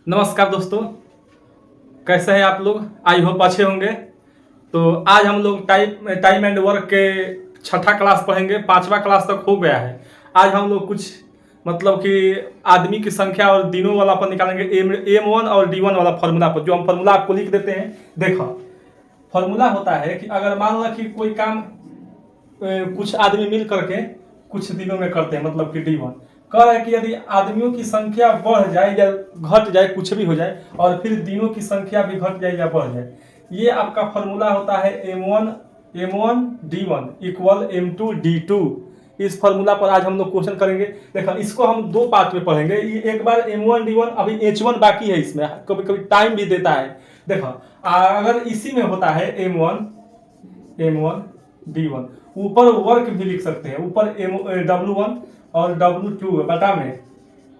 नमस्कार दोस्तों, कैसे हैं आप लोग? आई होप अच्छे होंगे। तो आज हम लोग टाइम एंड वर्क के छठा क्लास पढ़ेंगे। पांचवा क्लास तक हो गया है। आज हम लोग कुछ मतलब कि आदमी की संख्या और दिनों वाला पर निकालेंगे। M1 और D1 वाला फार्मूला पर, जो हम फार्मूला आपको लिख देते हैं। देखो, फार्मूला होता है कि अगर मान लो कि कोई काम कुछ आदमी मिल करके कुछ दिनों में करते हैं, मतलब कि D1 कह रहा है कि यदि आदमियों की संख्या बढ़ जाए या घट जाए, कुछ भी हो जाए, और फिर दिनों की संख्या भी घट जाए या बढ़ जाए, ये आपका फॉर्मूला होता है M1 D1 equal M2 D2। इस फॉर्मूला पर आज हम लोग क्वेश्चन करेंगे। देखो, इसको हम दो पार्ट में पढ़ेंगे। ये एक बार M1 D1, अभी H1 बाकी है, इसमें कभी कभी टाइम भी देता है। देखो, अगर इसी में होता है M1 D1, ऊपर वर्क भी लिख सकते हैं, ऊपर W1 और W2 बटा में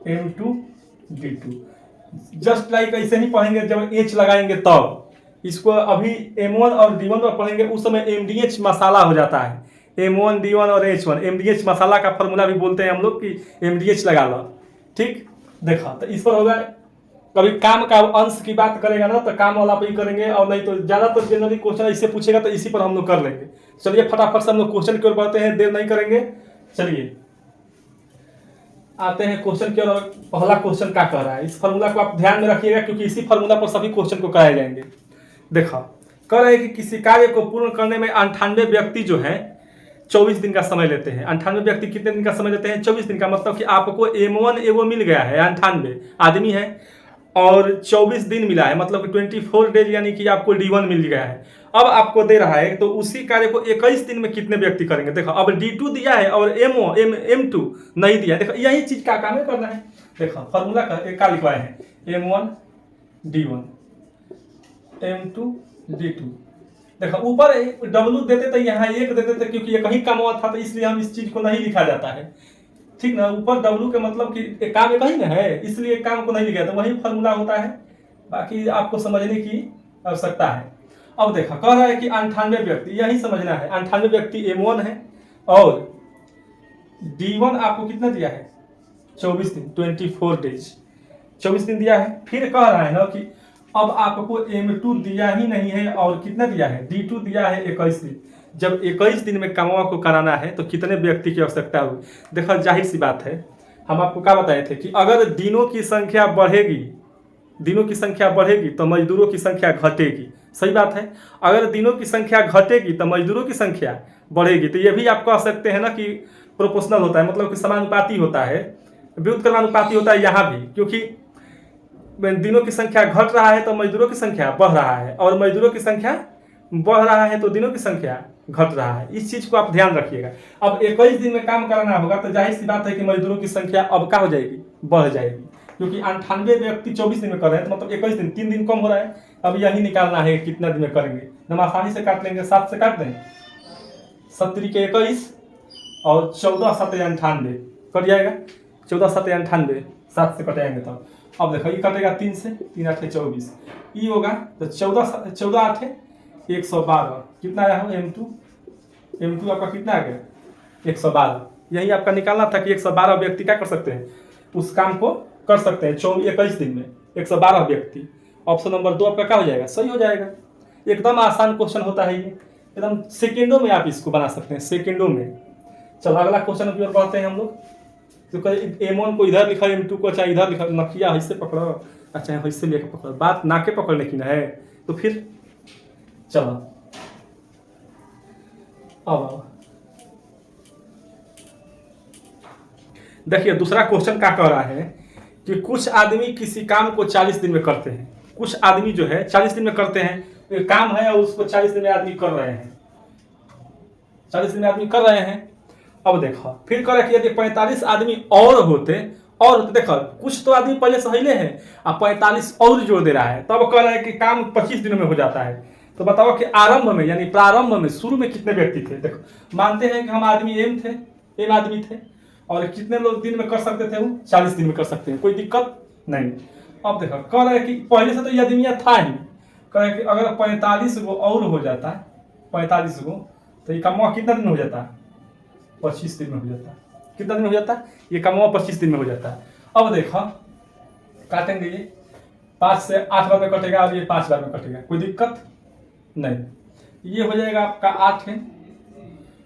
M2 D2। जस्ट लाइक ऐसे ही पढ़ेंगे जब H लगाएंगे तब। इसको अभी M1 और D1 पर पढ़ेंगे, उस समय MDH मसाला हो जाता है। M1 D1 और H1 MDH मसाला का फॉर्मूला भी बोलते हैं हम लोग कि MDH लगा लो। ठीक, देखा तो इस पर होगा। कभी काम का अंश की बात करेगा ना तो काम वाला पे ही करेंगे, और नहीं तो ज्यादातर जनरली क्वेश्चन इससे पूछेगा तो इसी पर हम लोग कर लेंगे। चलिए फटाफट से हम लोग क्वेश्चन की ओर बढ़ते हैं, देर नहीं करेंगे। चलिए आते हैं क्वेश्चन की ओर। पहला क्वेश्चन क्या कह रहा है, इस फॉर्मूला को आप ध्यान में रखिएगा, क्योंकि इसी फॉर्मूला पर सभी क्वेश्चन को कराए जाएंगे। देखा, कह रहे हैं कि किसी कार्य को पूर्ण करने में 98 व्यक्ति जो है 24 दिन का समय लेते हैं। 98 व्यक्ति कितने दिन का समय लेते हैं? 24 दिन का। मतलब कि आपको M1 एवो मिल गया है, 98 आदमी है, और 24 दिन मिला है, मतलब कि 24 डेज, यानी कि आपको D1 मिल गया है। अब आपको दे रहा है तो उसी कार्य को 21 दिन में कितने व्यक्ति करेंगे। देखो, अब D2 दिया है और M2 नहीं दिया है। देखो, यही चीज का काम है करना है। देखो, फॉर्मूला का लिखवाए हैं M1 D1 M2 D2। देखो, ऊपर W देते थे, यहाँ 1 देते थे, क्योंकि ये कहीं काम हुआ था, तो इसलिए हम इस चीज को नहीं लिखा जाता है। ठीक ना, ऊपर W के मतलब कि एक काम एक ही ना है, इसलिए काम को नहीं लिखा, तो वही फॉर्मूला होता है। बाकी आपको समझने की आवश्यकता है। अब देखा, कह रहा है कि 98 व्यक्ति, यही समझना है। 98 व्यक्ति M1 है, और D1 आपको कितना दिया है? 24 दिन, 24 डेज, 24 दिन दिया है। फिर कह रहा है ना कि अब आपको M2 दिया ही नहीं है, और कितना दिया है? D2 दिया है 21 दिन। जब 21 दिन में कामवा को कराना है तो कितने व्यक्ति की आवश्यकता होगी? देखो, जाहिर सी बात है, हम आपको क्या बताए थे कि अगर दिनों की संख्या बढ़ेगी तो मजदूरों की संख्या घटेगी। सही बात है। अगर दिनों की संख्या घटेगी तो मजदूरों की संख्या बढ़ेगी। तो ये भी आप कह सकते हैं ना कि प्रोपोर्शनल होता है, मतलब कि समानुपाती होता है, व्युत्क्रमानुपाती होता है यहाँ भी, क्योंकि दिनों की संख्या घट रहा है तो मजदूरों की संख्या बढ़ रहा है, और मजदूरों की संख्या बढ़ रहा है तो दिनों की संख्या घट रहा है। इस चीज को आप ध्यान रखिएगा। अब 21 दिन में काम कराना होगा तो जाहिर सी बात है कि मजदूरों की संख्या अब क्या हो जाएगी? बढ़ जाएगी, क्योंकि 98 व्यक्ति 24 दिन में कर रहे हैं, तो मतलब 21 दिन, 3 दिन कम हो रहा है। अब यही निकालना है कितना दिन में करेंगे। हम आसानी से काट लेंगे, 7 से काट दें, 7 के 21 और 14 7 98 कट जाएगा। 14 7 98, 7 से कटेंगे तब। अब देखो, ये कटेगा 3 से, 3 8 24, ये होगा तो 14 8 112। कितना आया हो? M2 आपका कितना आ गया? 112। यही आपका निकालना था कि 112 व्यक्ति क्या कर सकते हैं, उस काम को कर सकते हैं 21 दिन में। 112 व्यक्ति, ऑप्शन नंबर 2 आपका क्या हो जाएगा? सही हो जाएगा। एकदम आसान क्वेश्चन होता है ये, एकदम सेकेंडों में आप इसको बना सकते हैं, सेकेंडों में। चलो अगला क्वेश्चन की ओर बढ़ते हैं हम लोग। तो M1 को इधर लिखा, M2 को अच्छा इधर लिखा, नकिया ऐसे पकड़ो, अच्छा ऐसे लेकर पकड़ो, बात नाके पकड़ने की ना है। तो फिर चलो अब देखिए, दूसरा क्वेश्चन क्या कह रहा है कि कुछ आदमी किसी काम को 40 दिन में करते हैं। कुछ आदमी जो है 40 दिन में करते हैं, तो काम है और उसको 40 दिन में आदमी कर रहे हैं, 40 दिन में आदमी कर रहे हैं। अब देखो, फिर कह रहा है कि यदि 45 आदमी और होते, देखो कुछ तो आदमी पहले सहीले हैं, अब 45 और जोड़ दे रहा है, तब कह रहा है कि काम 25 दिनों में हो जाता है। तो बताओ कि आरंभ में, यानी प्रारंभ में, शुरू में कितने व्यक्ति थे? देखो, मानते हैं कि हम आदमी एम आदमी थे, और कितने लोग दिन में कर सकते थे? वो 40 दिन में कर सकते हैं, कोई दिक्कत नहीं। अब देखो, कह रहा है कि पहले से तो ये आदमी था ही, कह रहा है कि अगर 45 गो और हो जाता है, 45 गो, तो ये काम कितना दिन में हो जाता है? 25 दिन में हो जाता है। कितना दिन में हो जाता है? ये काम 25 दिन में हो जाता है। अब देखो, काटेंगे ये 5 से 8 बार में कटेगा और ये 5 बार में कटेगा, कोई दिक्कत नहीं। ये हो जाएगा आपका 8 है,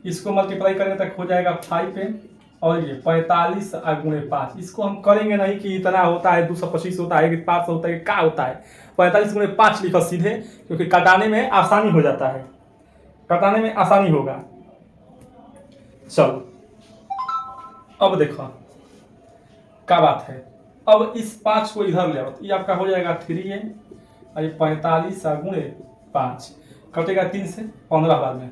इसको मल्टीप्लाई करेंगे तक हो जाएगा 5 है, और ये 45 गुणे 5। इसको हम करेंगे नहीं कि इतना होता है 225 होता है कि 500 होता है कि क्या होता है, 45 गुणे 5 लिखो सीधे, क्योंकि कटाने में आसानी हो जाता है, कटाने में आसानी होगा। चलो अब देखो क्या बात है। अब इस 5 को इधर ले आओ, ये आपका हो जाएगा 3 है, और ये 45 गुणे 5 कटेगा 3 से 15 बार में।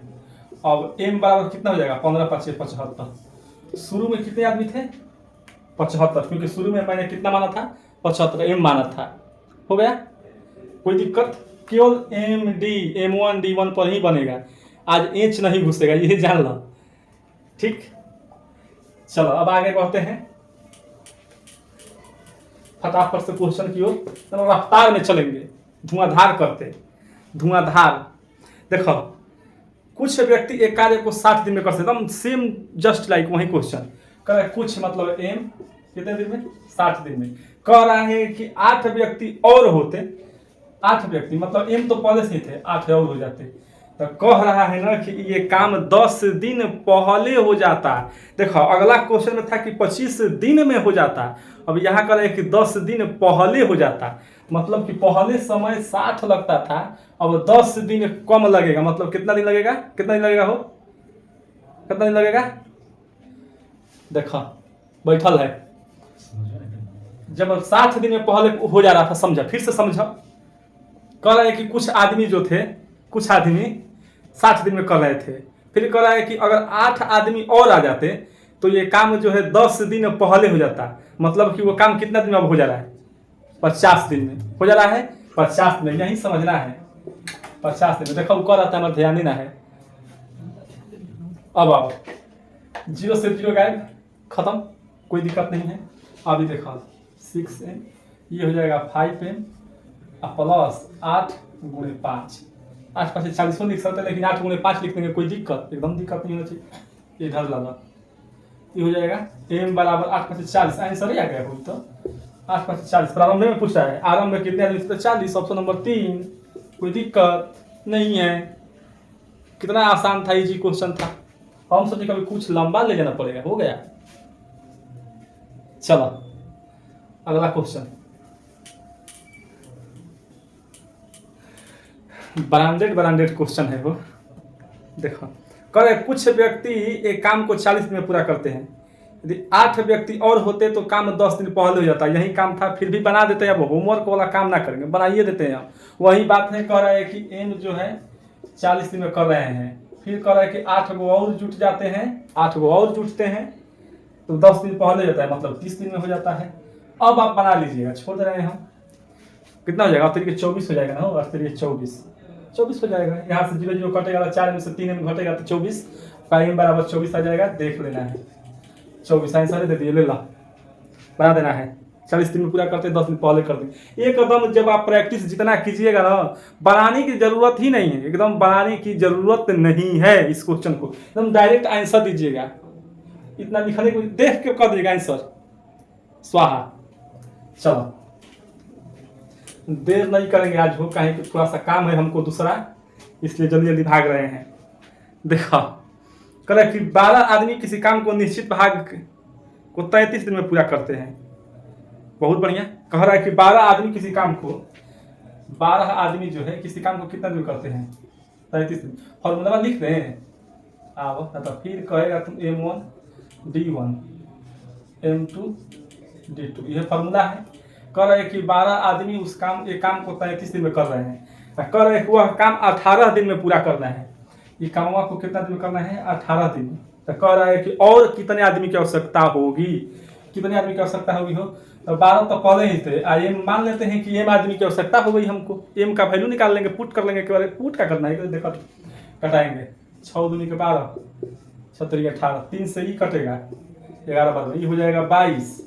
अब m बराबर कितना हो जाएगा, 15 5 75। शुरू में कितने आदमी थे, 75, क्योंकि शुरू में मैंने कितना माना था, 75 m माना था। हो गया, कोई दिक्कत, केवल M1 D1 पर ही बनेगा, आज एच नहीं घुसेगा, ये जान लो, ठीक। चलो अब आगे बढ़ते हैं, फटाफट से क्वेश्चन की ओर रफ्तार में चलेंगे, धुआंधार करते, धुआंधार। देखो कुछ व्यक्ति एक कार्य को 60 दिन में कर सकते, एकदम सेम जस्ट लाइक वही क्वेश्चन कर रहा है। कुछ मतलब एम कितने दिन में, 60 दिन में। कह रहा है कि 8 व्यक्ति और होते, 8 व्यक्ति मतलब एम तो पहले से ही थे, 8 और हो जाते, तो कह रहा है ना कि ये काम 10 दिन पहले हो जाता। देखो अगला क्वेश्चन में था कि 25 दिन में हो जाता, अब यहाँ कर रहे हैं कि 10 दिन पहले हो जाता, मतलब कि पहले समय 60 लगता था, अब 10 दिन कम लगेगा, मतलब कितना दिन लगेगा, कितना दिन लगेगा हो, कितना दिन लगेगा। देखो बैठल है, जब 60 दिन में पहले हो जा रहा था, समझा, फिर से समझा। कह रहा है कि कुछ आदमी जो थे, कुछ आदमी 60 दिन में कर रहे थे, फिर कह रहा है कि अगर 8 आदमी और आ जाते तो ये काम जो है 10 दिन पहले हो जाता, मतलब कि वो काम कितना दिन में अब हो जा रहा है, 50 दिन में हो जा रहा है, 50 दिन, यही समझना है, 50 दिन में। देखो वो कह रहा था, हमारा ध्यान देना है। अब आओ, 0 से 0 गायब, खत्म, कोई दिक्कत नहीं है। अभी देखो 6m, ये हो जाएगा 5m प्लस 8 गुणे 5, 8 5 40 लिख सकते हैं, लेकिन 8 गुणे 5 लिख देंगे, कोई दिक्कत, एकदम दिक्कत नहीं होना चाहिए। इधर लगा, ये हो जाएगा m बराबर 8 5 40, आंसर ही आ गया बोल तो 8 5 40। प्रारंभ में पूछा है, आरंभ में कितने आदमी थे, 40, ऑप्शन नंबर 3, कोई दिक्कत नहीं है, कितना आसान था, इजी क्वेश्चन था। हम सोचे कभी कुछ लंबा ले जाना पड़ेगा, हो गया। चलो अगला क्वेश्चन, ब्रांडेड क्वेश्चन है वो। देखो करे कुछ व्यक्ति एक काम को 40 दिन में पूरा करते हैं, यदि 8 व्यक्ति और होते तो काम 10 दिन पहले हो जाता, यही काम था, फिर भी बना देते हैं। अब होमवर्क वाला काम ना करेंगे, बनाइए देते हैं। वही बात है, कह रहा है कि एम जो है 40 दिन में कर रहे हैं, फिर कह रहा है कि 8 गो और जुट जाते हैं, 8 गो और जुटते हैं तो 10 दिन पहले हो जाता है, मतलब 30 दिन में हो जाता है। अब आप बना लीजिएगा, छोड़ दे रहे हैं हम, कितना हो जाएगा, अब तरीके 24 हो जाएगा ना, और तरीके 24 हो जाएगा। यहाँ से 0 0 कटेगा, 4 में से 3 में घटेगा तो 24, m बराबर 24 आ जाएगा, देख लेना है। 24 आंसर दे दिए, ले ला, बना देना है। 40 दिन में पूरा करते, 10 दिन पहले कर दें। एकदम जब आप प्रैक्टिस जितना कीजिएगा ना, बनाने की जरूरत ही नहीं है, एकदम बनाने की जरूरत नहीं है। इस क्वेश्चन को एकदम डायरेक्ट आंसर दीजिएगा, इतना लिखने को देख के कर देगा आंसर, स्वाहा। चलो देर नहीं करेंगे आज, हो कहीं कि थोड़ा सा काम है हमको दूसरा, इसलिए जल्दी जल्दी भाग रहे हैं। देखो करे कि 12 आदमी किसी काम को निश्चित भाग को 33 दिन में पूरा करते हैं, बहुत बढ़िया। कह रहा है कि 12 आदमी किसी काम को, 12 आदमी जो है किसी काम को कितना दिन करते हैं, 33 दिन। फॉर्मूला लिख दें, आओ ना, तो फिर कहेगा तुम M1 D1 M2 D2, यह फॉर्मूला है। कह रहे हैं कि 12 आदमी उस काम, एक काम को 33 दिन में कर रहे हैं, कह रहे हैं कि वह काम 18 दिन में पूरा करना है। ये काम को कितना दिन में करना है, 18 दिन। तो कह रहा है कि और कितने आदमी की आवश्यकता होगी, कितने आदमी की आवश्यकता होगी हो, तो 12 तो पहले ही थे, एम मान लेते हैं कि एम आदमी की आवश्यकता हो गई हमको। एम का वैल्यू निकाल लेंगे, पुट कर लेंगे, पुट का करना है, देखो कटाएंगे, 6 दूनी के 12, 7 18, 3 से ही कटेगा, 11 12, ये हो जाएगा 22,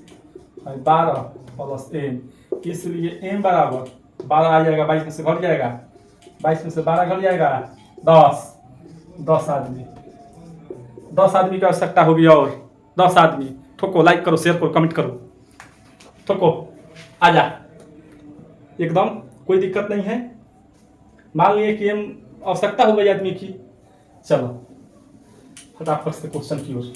12 प्लस एम, इसलिए एम बराबर 12 आ जाएगा, 22 में से घट जाएगा, 22 में से 12 घट जाएगा, 10 आदमी, 10 आदमी की आवश्यकता होगी, और 10 आदमी। ठोको, लाइक करो, शेयर करो, कमेंट करो, ठोको, आजा। एकदम कोई दिक्कत नहीं है। मान लिए कि एम आवश्यकता हो गई आदमी की। चलो फटाफट से क्वेश्चन की ओर।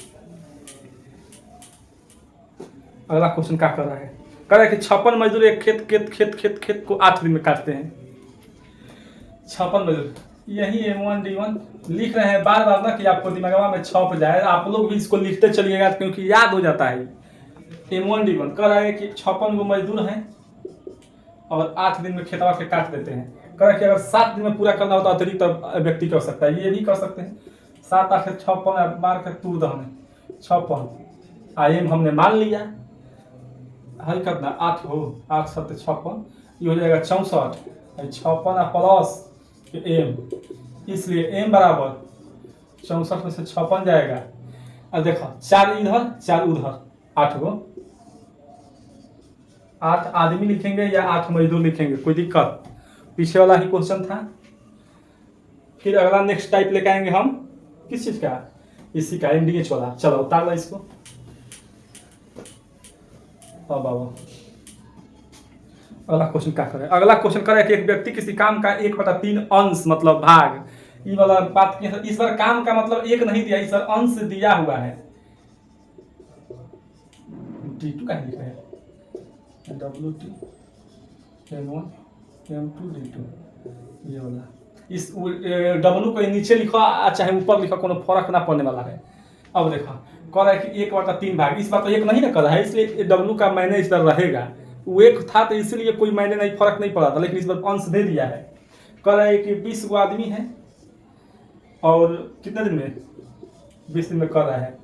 अगला क्वेश्चन क्या कर रहा है? कह रहा है कि 56 मजदूर एक खेत को 8 दिन में काटते हैं। 56 मजदूर, यही M1D1 लिख रहे हैं बार बार ना कि आपको दिमाग में छप जाए। आप लोग भी इसको लिखते चलिएगा क्योंकि याद हो जाता है। M1D1 कह रहा है कि 56 गो मजदूर हैं और 8 दिन में खेतवा के काट देते हैं। कह रहा है कि अगर 7 दिन में पूरा करना हो तो अतिरिक्त व्यक्ति कर सकता है। ये भी कर सकते हैं। 7 8 56 मार कर तूर दहने 56 आएम हमने मान लिया। हल करना 8 हो 8 7 56 ये हो जाएगा 64। 56 प्लस एम, इसलिए एम बराबर 64 में से 56 जाएगा। अब देखो 4 इधर 4 उधर 8 गो। 8 आदमी लिखेंगे या 8 मजदूर लिखेंगे, कोई दिक्कत? पीछे वाला ही क्वेश्चन था। फिर अगला नेक्स्ट टाइप लेके आएंगे हम किस चीज का? इसी का MDH वाला। चलो उतार लो इसको। अब बाबा अगला क्वेश्चन क्या करे? अगला क्वेश्चन करे कि एक व्यक्ति किसी काम का 1/3 अंश मतलब भाग, ये वाला बात इस बार काम का मतलब एक नहीं दिया, इस बार अंश दिया हुआ है। D2 का लिखा है WT M1 M2 D2 ये वाला। इस W को नीचे लिखो चाहे ऊपर लिखो, कोनो फर्क ना पड़ने वाला है। अब देखो कह रहा है कि 1/3 भाग, इस बार तो एक नहीं ना कर रहा है, इसलिए W का मायने इस बार रहेगा। वो एक था तो इसलिए कोई मायने नहीं, फर्क नहीं पड़ा था, लेकिन इस बार अंश दे दिया है। कह रहा है कि 20 गो आदमी है और कितने दिन में? 20 दिन में कर रहा है।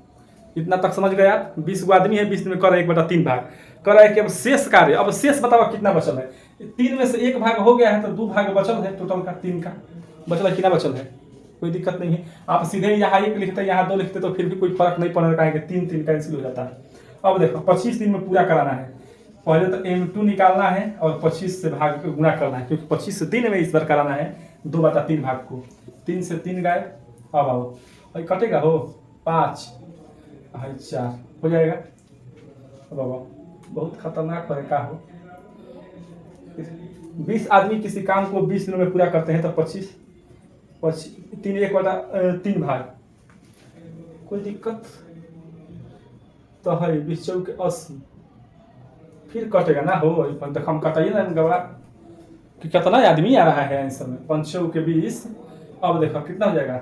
इतना तक समझ गए आप? 20 गो आदमी है, 20 दिन में कर रहा है 1/3 भाग। कह रहा है कि अब शेष कार्य, अब शेष बताओ कितना बचल है? 3 में से 1 भाग हो गया है तो 2 भाग बचल है, टोटल का 3 का बचल है। कितना बचल है? कोई दिक्कत नहीं है। आप सीधे यहाँ 1 लिखते यहाँ 2 लिखते तो फिर भी कोई फर्क नहीं पड़ने का, 3 कैंसिल हो जाता है। अब देखो 25 दिन में पूरा कराना है। पहले तो M2 निकालना है और 25 से भाग गुणा करना है, क्योंकि 25 दिन में इस बार कराना है 2/3 भाग को। 3 से 3 गए, अब आओ भाई कटेगा हो 5 4 हो जाएगा। अब आओ बहुत खतरनाक तरीका हो। 20 आदमी किसी काम को 20 दिनों में पूरा करते हैं तो 25 3 1/3 भाग, कोई दिक्कत तो है? 20 चौके 80 फिर कटेगा ना हो। देखो हम कटाइए ना गबड़ा कि कितना आदमी आ रहा है आंसर में। 5 चौके 20। अब देखो कितना हो जाएगा?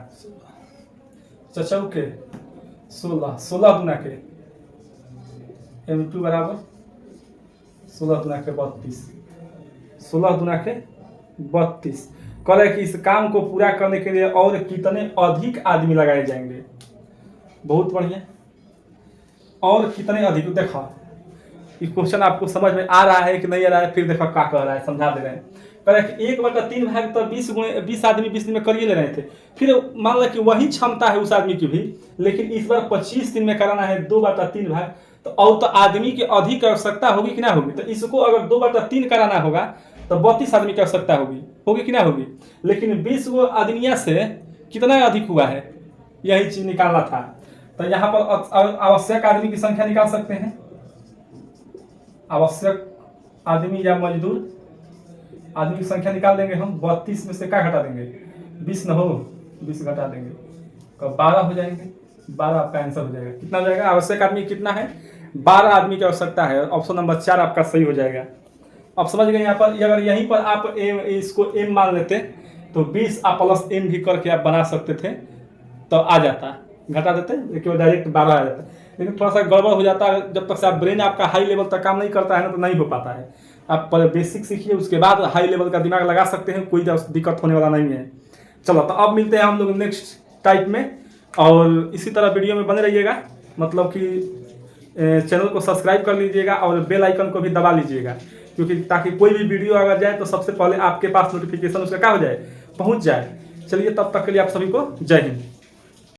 4 चौके 16 16 दुना के M2 बराबर 16 दुना के 32 16 दुना के 32। कह रहे कि इस काम को पूरा करने के लिए और कितने अधिक आदमी लगाए जाएंगे? बहुत बढ़िया। और कितने अधिक? देखो ये क्वेश्चन आपको समझ में आ रहा है कि नहीं आ रहा है? फिर देखो क्या कह रहा है, समझा दे रहे हैं। कह रहे कि 1/3 भाग तो 20 आदमी 20 दिन में करिए ले रहे थे। फिर मान लो कि वही क्षमता है उस आदमी की भी, लेकिन इस बार 25 दिन में कराना है 2/3 भाग, तो और तो आदमी की अधिक आवश्यकता होगी कि ना होगी? तो इसको अगर 2/3 कराना होगा तो 32 आदमी की आवश्यकता होगी कि ना होगी? लेकिन 20 गो आदमिया से कितना अधिक हुआ है, यही चीज निकालना था। तो यहाँ पर आवश्यक आदमी की संख्या निकाल सकते हैं। आवश्यक आदमी या मजदूर आदमी की संख्या निकाल देंगे हम। 32 में से क्या घटा देंगे? 20 न हो 20 घटा देंगे तो 12 हो जाएंगे। 12 आपका आंसर हो जाएगा। कितना हो जाएगा? आवश्यक आदमी कितना है? 12 आदमी की आवश्यकता है। ऑप्शन नंबर 4 आपका सही हो जाएगा। अब समझ गए? यहाँ पर अगर यहीं पर आप इसको M मान लेते तो 20 आप प्लस M भी करके आप बना सकते थे तो आ जाता। घटा देते देखिए डायरेक्ट 12 आ जाता, लेकिन थोड़ा सा गड़बड़ हो जाता है। जब तक से आप ब्रेन आपका हाई लेवल तक काम नहीं करता है ना तो नहीं हो पाता है। आप पहले बेसिक सीखिए, उसके बाद हाई लेवल का दिमाग लगा सकते हैं, कोई दिक्कत होने वाला नहीं है। चलो तो अब मिलते हैं हम लोग नेक्स्ट टाइप में, और इसी तरह वीडियो में बने रहिएगा। मतलब कि चैनल को सब्सक्राइब कर लीजिएगा और बेल आइकन को भी दबा लीजिएगा, क्योंकि ताकि कोई भी वीडियो अगर जाए तो सबसे पहले आपके पास नोटिफिकेशन उसका क्या हो जाए, पहुँच जाए। चलिए तब तक के लिए आप सभी को जय हिंद।